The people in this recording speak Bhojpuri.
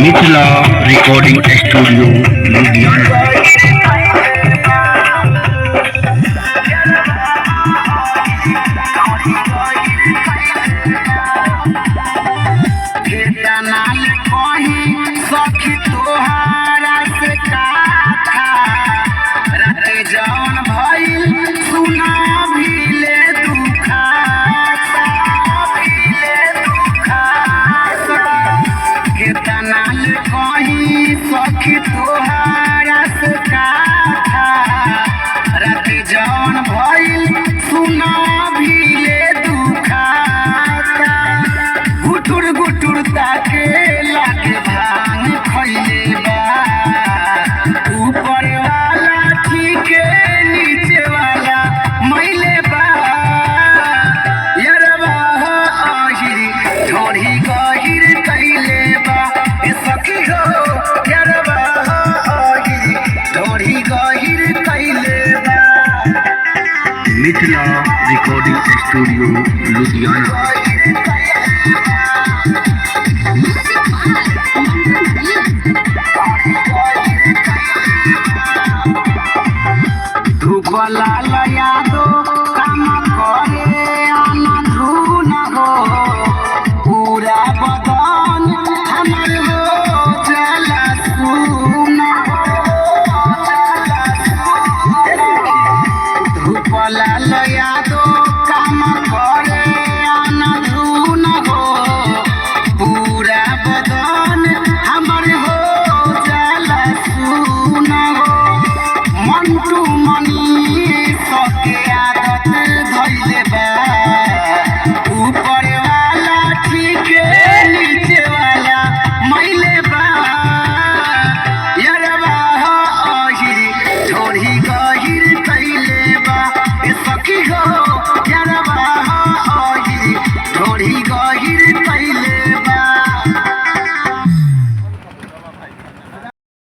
Mithila recording studio Ludhiana. सखी तोहारा से काथा रात जौन भइल सुना भीले दुखाता गुटुर गुटुर ताके लागे भांग खइले बा ऊपर वाला ठीक नीचे वाला मैले बा यरबा आहिर ढोढ़ी गहिर कइले बा ए सखी हो मिथिला रिकॉर्डिंग स्टूडियो लुधियाना। धूप लाल यादो